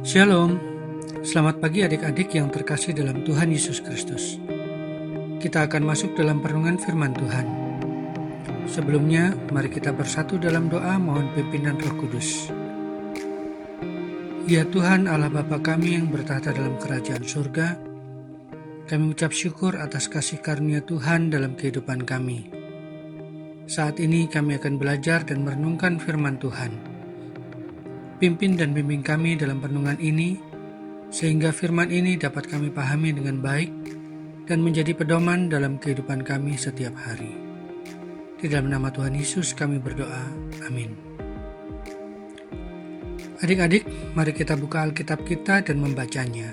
Shalom, selamat pagi adik-adik yang terkasih dalam Tuhan Yesus Kristus. Kita akan masuk dalam perenungan firman Tuhan. Sebelumnya, mari kita bersatu dalam doa mohon pimpinan Roh Kudus. Ya Tuhan Allah Bapa kami yang bertahta dalam kerajaan surga, kami ucap syukur atas kasih karunia Tuhan dalam kehidupan kami. Saat ini kami akan belajar dan merenungkan firman Tuhan. Pimpin dan bimbing kami dalam perenungan ini, sehingga firman ini dapat kami pahami dengan baik dan menjadi pedoman dalam kehidupan kami setiap hari. Di dalam nama Tuhan Yesus kami berdoa, amin. Adik-adik, mari kita buka Alkitab kita dan membacanya.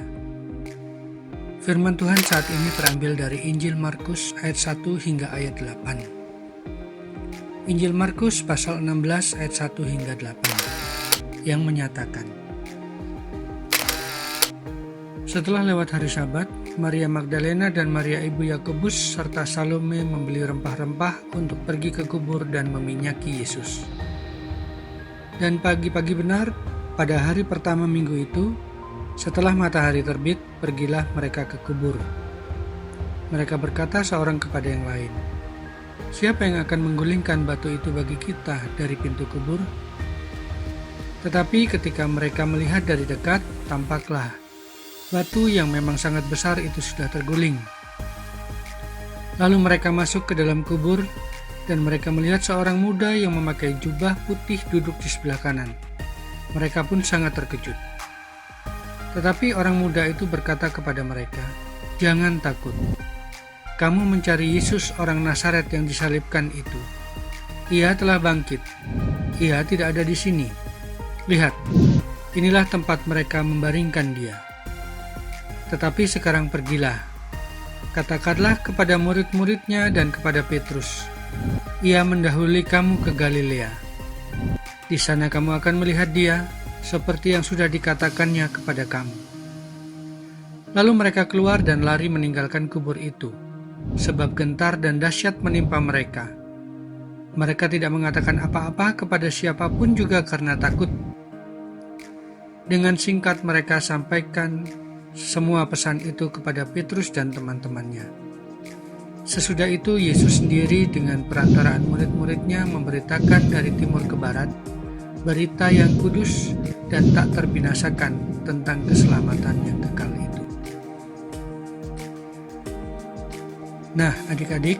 Firman Tuhan saat ini terambil dari Injil Markus ayat 1 hingga ayat 8. Injil Markus pasal 16 ayat 1 hingga 8. Yang menyatakan, setelah lewat hari Sabat, Maria Magdalena dan Maria ibu Yakobus serta Salome membeli rempah-rempah untuk pergi ke kubur dan meminyaki Yesus. Dan pagi-pagi benar, pada hari pertama minggu itu, setelah matahari terbit, pergilah mereka ke kubur. Mereka berkata seorang kepada yang lain, "Siapa yang akan menggulingkan batu itu bagi kita dari pintu kubur?" Tetapi ketika mereka melihat dari dekat, tampaklah batu yang memang sangat besar itu sudah terguling. Lalu mereka masuk ke dalam kubur, dan mereka melihat seorang muda yang memakai jubah putih duduk di sebelah kanan. Mereka pun sangat terkejut. Tetapi orang muda itu berkata kepada mereka, "Jangan takut. Kamu mencari Yesus orang Nazaret yang disalibkan itu. Ia telah bangkit. Ia tidak ada di sini. Lihat, inilah tempat mereka membaringkan dia. Tetapi sekarang pergilah, katakanlah kepada murid-muridnya dan kepada Petrus, ia mendahului kamu ke Galilea. Di sana kamu akan melihat dia, seperti yang sudah dikatakannya kepada kamu." Lalu mereka keluar dan lari meninggalkan kubur itu, sebab gentar dan dahsyat menimpa mereka. Mereka tidak mengatakan apa-apa kepada siapapun juga karena takut. Dengan singkat mereka sampaikan semua pesan itu kepada Petrus dan teman-temannya. Sesudah itu Yesus sendiri dengan perantaraan murid-muridnya memberitakan dari timur ke barat berita yang kudus dan tak terbinasakan tentang keselamatan yang kekal itu. Nah, adik-adik,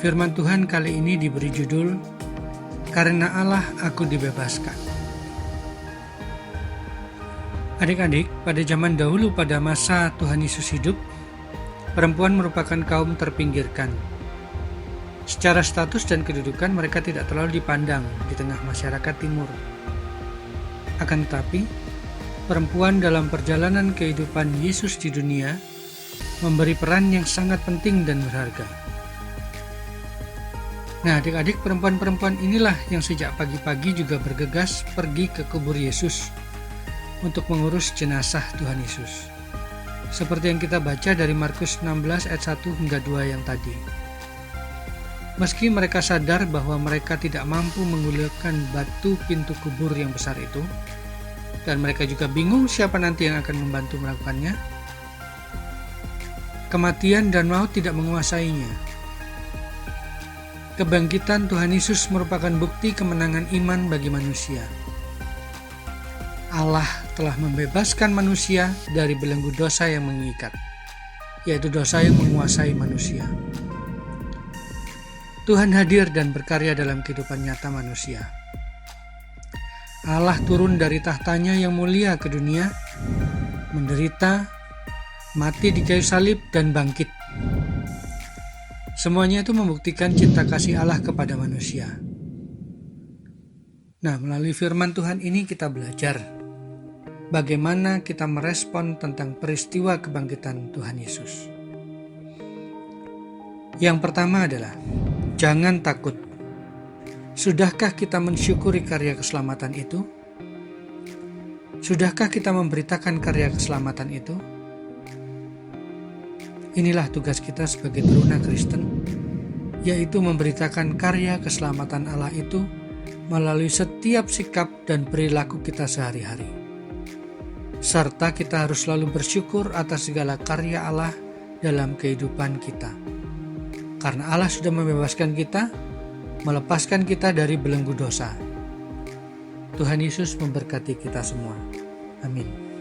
firman Tuhan kali ini diberi judul, "Karena Allah aku dibebaskan." Adik-adik, pada zaman dahulu pada masa Tuhan Yesus hidup, perempuan merupakan kaum terpinggirkan. Secara status dan kedudukan mereka tidak terlalu dipandang di tengah masyarakat timur. Akan tetapi, perempuan dalam perjalanan kehidupan Yesus di dunia memberi peran yang sangat penting dan berharga. Nah, adik-adik, perempuan-perempuan inilah yang sejak pagi-pagi juga bergegas pergi ke kubur Yesus untuk mengurus jenazah Tuhan Yesus. Seperti yang kita baca dari Markus 16 ayat 1 hingga 2 yang tadi. Meski mereka sadar bahwa mereka tidak mampu menggulirkan batu pintu kubur yang besar itu, dan mereka juga bingung siapa nanti yang akan membantu melakukannya, kematian dan maut tidak menguasainya. Kebangkitan Tuhan Yesus merupakan bukti kemenangan iman bagi manusia. Allah telah membebaskan manusia dari belenggu dosa yang mengikat, yaitu dosa yang menguasai manusia. Tuhan hadir dan berkarya dalam kehidupan nyata manusia. Allah turun dari tahtanya yang mulia ke dunia, menderita, mati di kayu salib, dan bangkit. Semuanya itu membuktikan cinta kasih Allah kepada manusia. Nah, melalui firman Tuhan ini kita belajar bagaimana kita merespon tentang peristiwa kebangkitan Tuhan Yesus. Yang pertama adalah, jangan takut. Sudahkah kita mensyukuri karya keselamatan itu? Sudahkah kita memberitakan karya keselamatan itu? Inilah tugas kita sebagai teruna Kristen, yaitu memberitakan karya keselamatan Allah itu melalui setiap sikap dan perilaku kita sehari-hari. serta kita harus selalu bersyukur atas segala karya Allah dalam kehidupan kita. Karena Allah sudah membebaskan kita, melepaskan kita dari belenggu dosa. Tuhan Yesus memberkati kita semua. Amin.